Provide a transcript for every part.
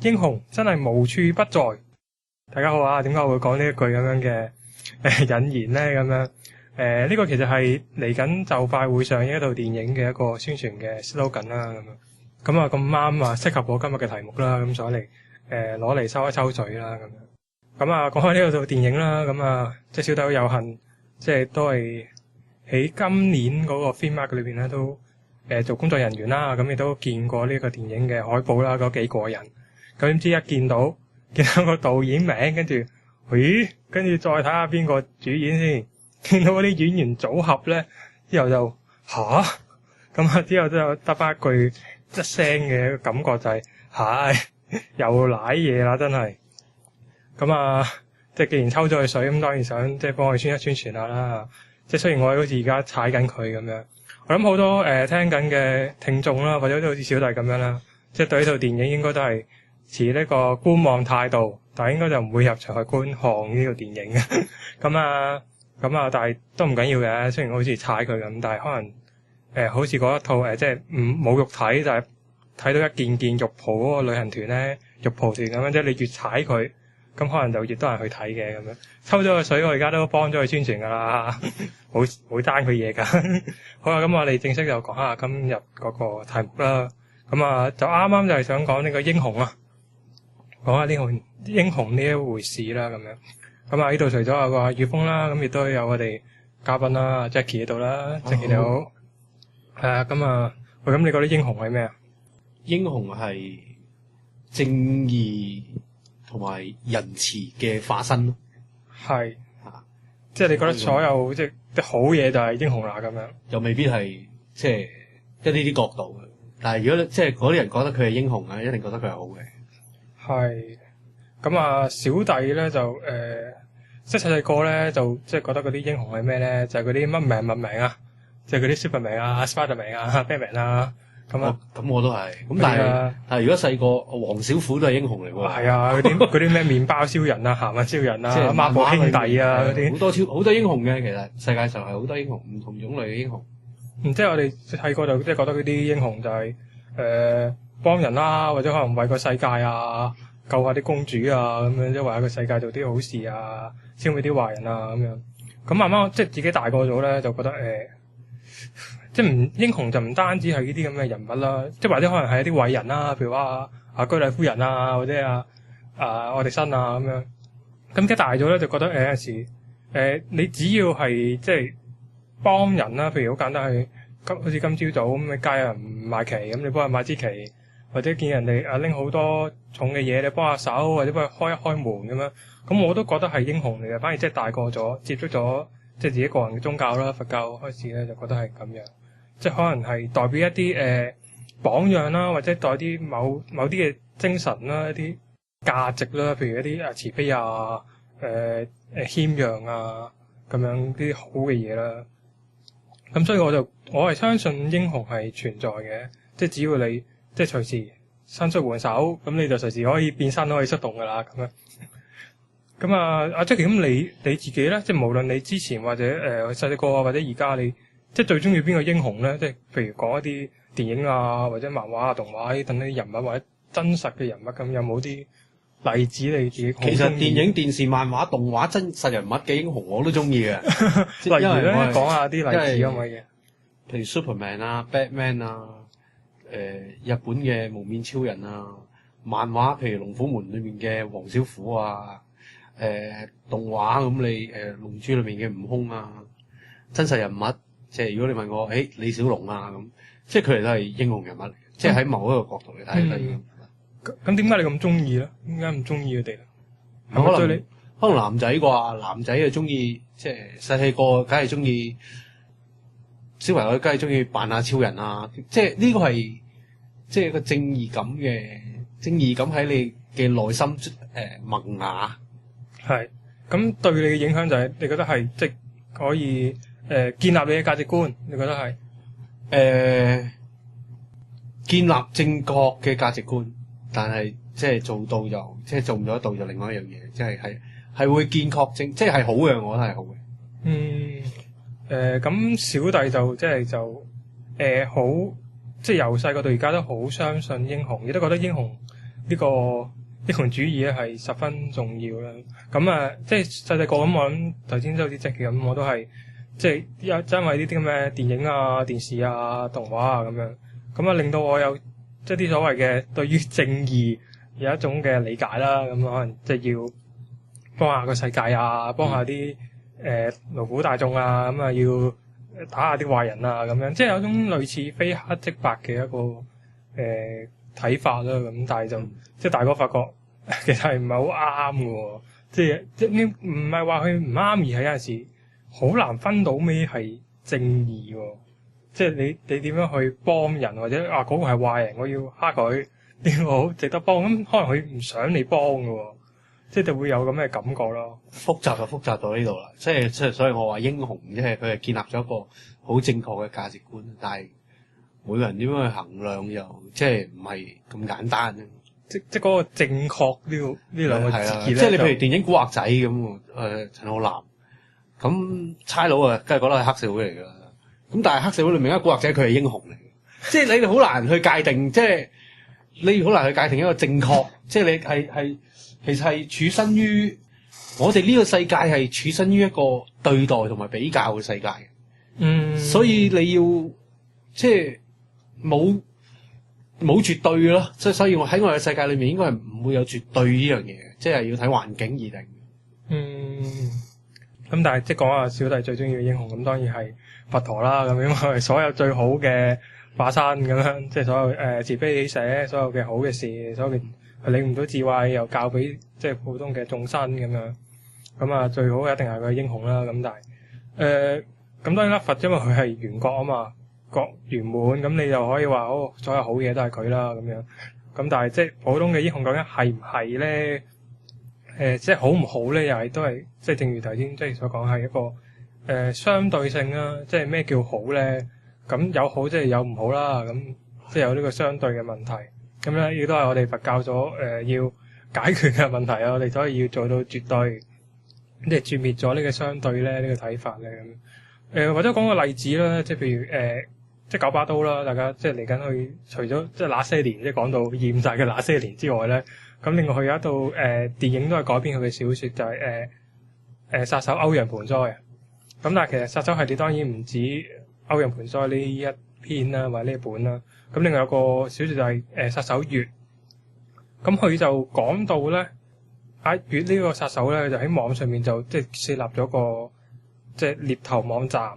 英雄真係無處不在。大家好啊，點解我會講呢一句咁樣嘅引言咧？咁樣呢個其實係嚟緊就快會上映一套電影嘅一個宣傳嘅 slogan 啦。咁啊咁啱啊，適合我今日嘅題目啦，咁所以嚟攞嚟抽一抽水啦。咁啊講開呢套電影啦，咁啊即係小弟好有幸，即係都係喺今年嗰個 Filmmark 裏邊咧都做工作人員啦，咁亦都見過呢個電影嘅海報啦，嗰幾個人。咁點知一見到個導演名，跟住再睇下邊個主演先，見到嗰啲演員組合咧，之後就咁啊，之後就得翻一句一聲嘅感覺就係又瀨嘢啦，真係。咁啊，即係既然抽咗佢水，咁當然想即係幫佢宣傳下啦。即係雖然我好似而家踩緊佢咁樣，我諗好多聽緊嘅聽眾啦，或者都好似小弟咁樣啦，即係對呢套電影應該都係持呢個觀望態度，但係應該就唔會入場去觀看呢個電影嘅。咁啊，但係都唔緊要嘅。雖然好似踩佢咁，但係可能好似嗰一套即係冇肉睇，就係睇到一件件肉蒲嗰個旅行團咧，肉蒲團咁樣，即係你越踩佢，咁可能就越多人去睇嘅咁樣。抽咗個水，我而家都幫咗佢宣傳噶啦，冇爭佢嘢噶。好啦，咁我哋正式就講下今日嗰個題目啦。咁啊，就啱啱就係想講呢個英雄啊，講下呢個英雄呢一回事啦，咁樣。咁啊，呢度除咗有個宇峰啦，咁亦都有我哋嘉賓啦 ，Jackie 喺度啦，Jackie 你好。係啊，咁啊，喂，咁你覺得英雄係咩啊？英雄係正義同埋仁慈嘅化身咯。係，即係你覺得所有即係啲好嘢就係英雄啦，咁樣。又未必係即係一啲角度嘅，但係如果即係嗰啲人覺得佢係英雄啊，一定覺得佢係好嘅。係。咁啊，小弟咧就即係細細個咧就即係覺得嗰啲英雄係咩咧？就係嗰啲乜名物名啊，即係嗰啲 Superman 啊、Spiderman 啊、Batman 啊咁啊。咁我都係。咁但係如果細個黃小虎都係英雄嚟喎。係啊，嗰啲咩麵包超人啊、鹹運超人啊、即係孖寶兄弟啊嗰啲。好多英雄嘅，其實世界上係好多英雄，唔同種類嘅英雄。即係我哋細個就即係覺得嗰啲英雄就係幫人啦，或者可能為個世界啊。救下啲公主啊，咁樣即係為下個世界做啲好事啊，消滅啲壞人啊，咁樣。咁慢慢即係自己大個咗咧，就覺得即係英雄就唔單止係呢啲咁嘅人物啦，即係或者可能係一啲偉人啦，譬如話居禮夫人啊，或者愛迪生啊咁樣。咁而家大咗咧，就覺得有陣時你只要係即係幫人啦，譬如好簡單係好似今朝早咁，你街有人賣旗，咁你幫人買支旗。或者見人哋拎好多重嘅嘢，你幫下手，或者幫佢開一開門咁樣，咁我都覺得係英雄嚟嘅。反而即係大個咗，接觸咗即係自己個人嘅宗教啦，佛教開始咧，就覺得係咁樣，即係可能係代表一啲榜樣啦，或者代啲某啲嘅精神啦，一啲價值啦，譬如一啲慈悲啊、謙讓啊咁樣啲好嘅嘢啦。咁所以我係相信英雄係存在嘅，即係只要你。即係隨時伸出援手，咁你就隨時可以變身可以出動噶啦，咁樣。咁啊，阿 Jackie，咁你自己咧，即係無論你之前或者細細個啊，或者而家你，即係最中意邊個英雄咧？即係譬如講一啲電影啊，或者漫畫啊、動畫呢等啲人物或者真實嘅人物咁，有冇啲例子你自己？其實電影、電視、漫畫、動畫真實人物嘅英雄我都中意嘅。例如咧，講下啲例子咁嘅嘢。譬如 Superman 啊、Batman 啊。日本嘅無面超人啊，漫畫譬如龍虎門裏面嘅黃小虎啊，動畫咁你龍珠裏面嘅悟空啊，真實人物即係如果你問我，李小龍啊咁，即係佢哋都係英雄人物嚟嘅，即係喺某一個角度嚟睇。咁點解你咁中意咧？點解唔中意佢哋咧？可能男仔啩，男仔就中意即係細細個，梗係中意。小朋友梗係中意扮下超人啊！即係呢個係即係個正義感喺你嘅內心萌芽。係咁對你嘅影響就係你覺得係即係可以建立你嘅價值觀，你覺得係建立正確嘅價值觀，但係即係做到就即係做唔到得到就另外一樣嘢，即係會建確正，即係好嘅，我覺得係好嘅。咁小弟就即係好，即係由細個到而家都好相信英雄，亦都覺得英雄呢個英雄主義咧係十分重要啦。咁啊，即係細細個咁，我諗頭先都好似積嘅咁，我都係即係因為呢啲咁嘅電影啊、電視啊、動畫啊咁樣，咁啊令到我有即係啲所謂嘅對於正義有一種嘅理解啦。咁可能即係要幫下個世界啊，幫下啲勞苦大眾啊，咁啊要打下啲壞人啊咁樣，即係有種類似非黑即白嘅一個睇法啦。咁但係就即係大哥發覺其實係唔係好啱嘅喎，即係呢唔係話佢唔啱，而係有陣時好難分到咩係正義喎。即係你點樣去幫人，或者嗰個係壞人，我要蝦佢，呢個好值得幫，咁可能佢唔想你幫嘅喎，即係就會有咁嘅感覺咯。複雜就複雜到呢度啦，即係所以我話英雄即係佢係建立咗一個好正確嘅價值觀，但係每個人點樣去衡量又即係唔係咁簡單咧。即係嗰個正確呢兩個字咧，即係你譬如電影古惑仔咁，陳浩南咁差佬啊，梗係覺得係黑社會嚟㗎啦。咁但係黑社會裏面一個古惑仔佢係英雄嚟嘅，即係你哋好難去界定，即係你好難去界定一個正確，即係你係其實係處身於我哋呢個世界係處身於一個對待同埋比較嘅世界嘅。所以你要即係冇絕對咯，即係所以我喺我嘅世界裏面應該係唔會有絕對呢樣嘢嘅，即係要睇環境而定。咁但係即係講下小弟最中意嘅英雄，咁當然係佛陀啦。咁因為係所有最好嘅化身咁樣，即係所有慈悲喜捨，所有嘅好嘅事，所有嘅領悟到智慧，又教俾即係普通嘅眾生咁樣。咁啊，最好一定係佢英雄啦。咁但係咁當然啦，佛因為佢係圓覺啊嘛，覺圓滿，咁你就可以話所有好嘢都係佢啦咁樣。咁但係即係普通嘅英雄究竟係唔係咧？即係好唔好咧？又係都係即係正如頭先即係所講係一個相對性啦。即係咩叫好咧？咁有好即係有唔好啦。咁即係有呢個相對嘅問題。咁咧亦都係我哋佛教所要解決嘅問題啊！我哋所以要做到絕對，即係絕滅咗呢個相對咧，呢個睇法咧咁。或者講個例子啦，即係譬如即係九把刀啦，大家即係嚟緊去，除咗即係那些年，即係講到厭晒嘅那些年之外咧，咁另外佢有一套電影都係改編佢嘅小説，就係殺手歐陽盆栽啊。咁但係其實殺手系列當然唔止歐陽盆栽呢一篇啦，或者呢一本啦。咁另外有個小説就係殺手月。咁佢就講到咧，月呢個殺手咧就喺網上面就即係設立咗個即係獵頭網站。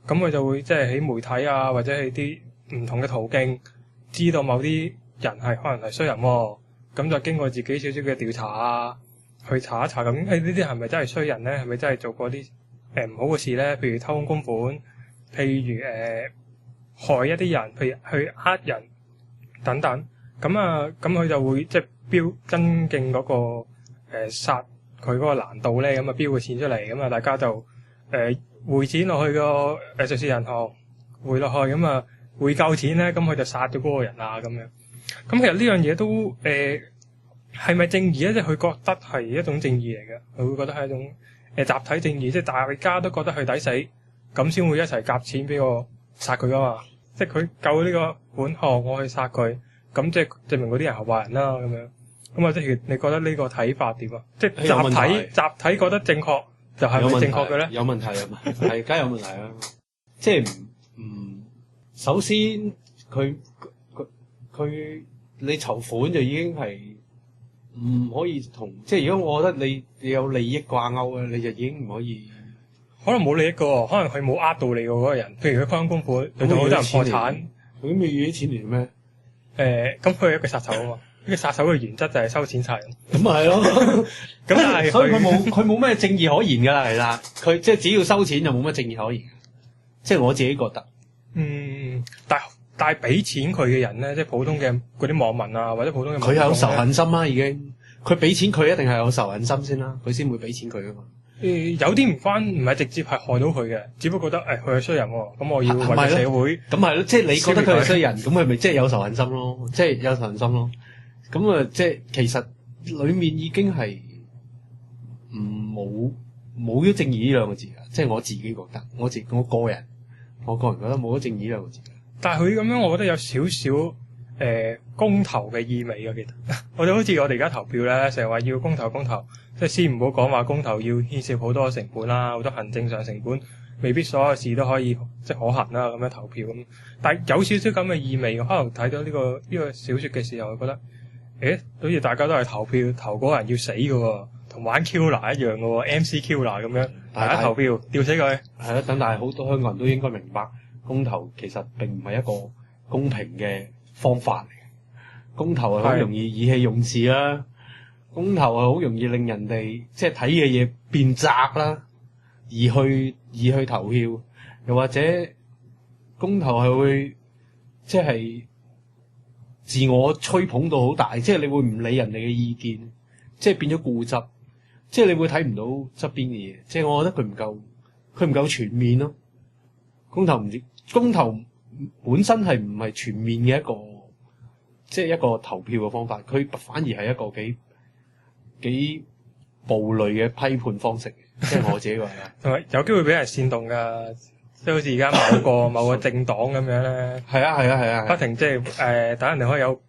咁佢就會即係喺媒體啊，或者係啲唔同嘅途徑，知道某啲人係可能係衰人喎。咁就經過自己少少嘅調查啊，去查一查咁，呢啲係咪真係衰人咧？係咪真係做過啲唔好嘅事咧？譬如偷工公款，譬如害一啲人，譬如去呃人等等。咁佢就會即係標增勁嗰個殺佢嗰個難度咧，咁啊標個錢出嚟，咁啊大家就匯錢落去個瑞士銀行匯落去，咁啊匯夠錢咧，咁佢就殺咗嗰個人啊咁樣。咁其實呢樣嘢都係咪正義咧？即係佢覺得係一種正義嚟嘅，佢會覺得係一種集體正義，即係大家都覺得佢抵死，咁先會一齊夾錢俾我殺佢噶嘛。即係佢救呢個本項，我去殺佢，咁即係證明嗰啲人係壞人啦咁樣。咁啊，即係你覺得呢個睇法點啊？即係集體覺得正確，就係咪正確嘅咧？有問題啊嘛，係梗係有問題啦。即係首先佢你籌款就已經係唔可以同，即係如果我覺得你有利益掛鈎咧，你就已經唔可以。可能冇利益嘅喎，可能佢冇呃到你嘅嗰個人。譬如佢開公款，令到好多人破產，佢都未要啲錢嚟咩？咁佢係一個殺手啊嘛。呢個殺手嘅原則就係收錢殺人。咁咪係咯。咁但係所以佢冇咩正義可言㗎啦，其實佢即係只要收錢就冇乜正義可言。即係我自己覺得。但係俾錢佢嘅人咧，即係普通嘅嗰啲網民啊，或者普通嘅佢有仇恨心啦，已經。佢俾錢佢一定係有仇恨心先啦，佢先會俾錢佢㗎嘛。有啲唔係直接係害到佢嘅，只不過覺得佢係衰人喎，咁我要為個社會。咁係咯，即係你覺得佢係衰人，咁佢咪即係有仇恨心咯？即係有仇恨心咯。咁啊，即係其實裡面已經係冇咗正義呢兩個字㗎。即係我自己覺得，我個人覺得冇咗正義呢兩個字。但係佢咁樣，我覺得有少少公投嘅意味嘅，其實我哋好似我哋而家投票咧，成日話要公投，即係先唔好講話公投要牽涉好多成本啦，好多行政上成本，未必所有事都可以即係可行啦咁樣投票咁。但係有少少咁嘅意味，可能睇到呢個小説嘅時候，覺得好似大家都係投票，投嗰個人要死嘅喎，同玩 Killer 一樣嘅喎，MC Killer 咁樣，大家投票吊死佢。係啦，但係好多香港人都應該明白，公投其實並唔係一個公平嘅方法嚟嘅。公投係好容易意氣用事啦，公投係好容易令人哋即係睇嘅嘢變窄啦，而去投票，又或者公投係會即係自我吹捧到好大，即係你會唔理人哋嘅意見，即係變咗固執，即係你會睇唔到側邊嘅嘢，即係我覺得佢唔夠全面咯。公投本身係唔係全面嘅即係一個投票嘅方法，佢反而係一個幾暴戾嘅批判方式，即係我自己話啦。同埋有機會俾人煽動㗎，即係好似而家某個政黨咁樣咧。係啊，不停即係等人哋可以有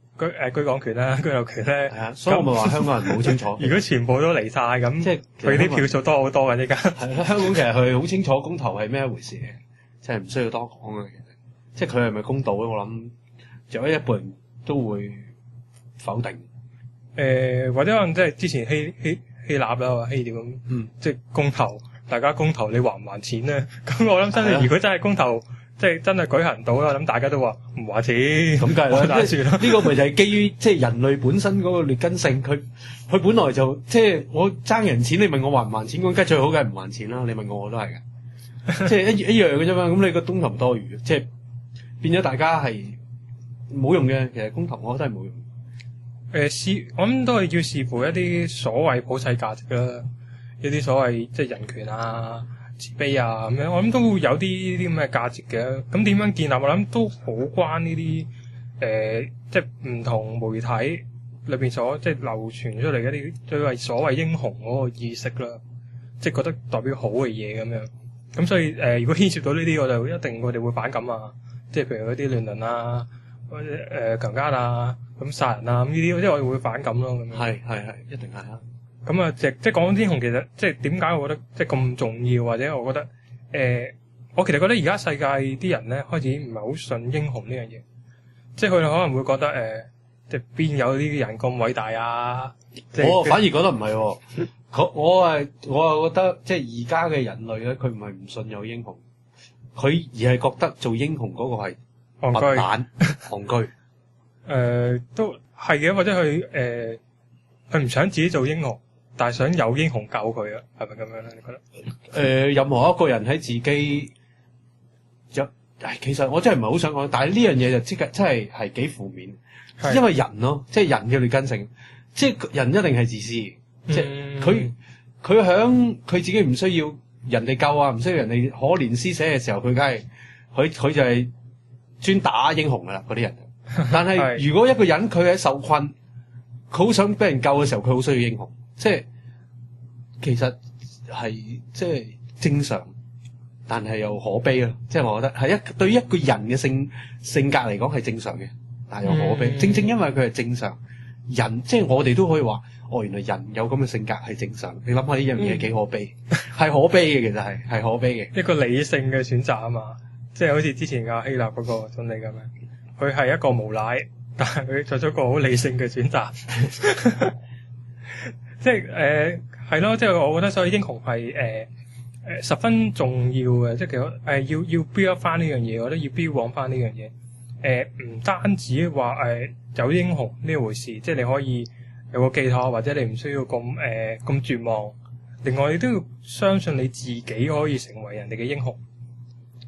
居港權啦、居留權咧。係啊，所以我咪話香港人唔好清楚。如果全部都嚟晒咁，即係佢啲票數多好多㗎呢家。係啦，香港其實佢好清楚公投係咩一回事嘅，即係唔需要多講嘅。即係佢係咪公道咧？我諗有一半人都會否定。或者可能即係之前希臘啦、希臘咁，即係公投，大家公投你還唔還錢咧？咁我諗真係，如果真係公投，即係真係舉行到啦，諗大家都話唔還錢，咁梗係啦，打算啦。呢個咪就係基於即係人類本身嗰個劣根性，佢本來就即係我爭人錢，你問我還唔還錢，咁梗係最好梗係唔還錢啦。你問我都係嘅，即係一樣嘅啫嘛。咁你個公投多餘，即係變咗大家係冇用嘅。其實公投我覺得係冇用。我諗都係要視乎一啲所謂普世價值啦，一啲所謂即係人權啊、慈悲啊咁樣，我諗都會有啲咁嘅價值嘅。咁點樣建立？我諗都好關呢啲即係唔同媒體裏邊所即係流傳出嚟嘅一啲所謂英雄嗰個意識啦，即係覺得代表好嘅嘢咁樣。咁所以如果牽涉到呢啲，我哋會反感啊，即係譬如嗰啲亂倫啊。或者強姦啊，咁殺人啊，咁呢啲即係我哋會反感咯。咁樣係，一定係啊。咁啊，即係講英雄，其實即係點解我覺得即係咁重要，或者我覺得我其實覺得而家世界啲人咧開始唔係好信英雄呢樣嘢，即係佢哋可能會覺得即係邊有呢啲人咁偉大啊？我反而覺得唔係喎，我係覺得即係而家嘅人類咧，佢唔係唔信有英雄，佢而係覺得做英雄嗰個係笨蛋、戇居。都係嘅，或者佢唔想自己做英雄，但係想有英雄救佢啊？係咪咁樣咧？你覺得？任何一個人喺自己其實我真係唔係好想講，但係呢樣嘢就真係幾負面，因為人咯，即係人嘅劣根性，即係人一定係自私，即係佢響佢自己唔需要人哋救啊，唔需要人哋可憐施捨嘅時候，佢梗係佢就係專打英雄噶啦嗰啲人。但係如果一個人佢喺受困，佢好想俾人救嘅時候，佢好需要英雄，即係其實係即係正常，但係又可悲咯。即係我覺得係對於一個人嘅性格嚟講係正常嘅，但係又可悲。正因為佢係正常人，即係我哋都可以話，原來人有咁嘅性格係正常。你諗下呢樣嘢幾可悲，係可悲嘅，其實係可悲嘅。一個理性嘅選擇啊嘛，即係好似之前嘅希臘嗰個總理咁樣。佢係一個無賴，但係佢做咗一個好理性嘅選擇，即係係咯，即係我覺得所以英雄係十分重要嘅，即係其實要 build up 翻呢樣嘢，我覺得要 build 往翻呢樣嘢，唔單止話有英雄呢回事，即係你可以有個寄託，或者你唔需要咁絕望，另外你都要相信你自己可以成為人哋嘅英雄。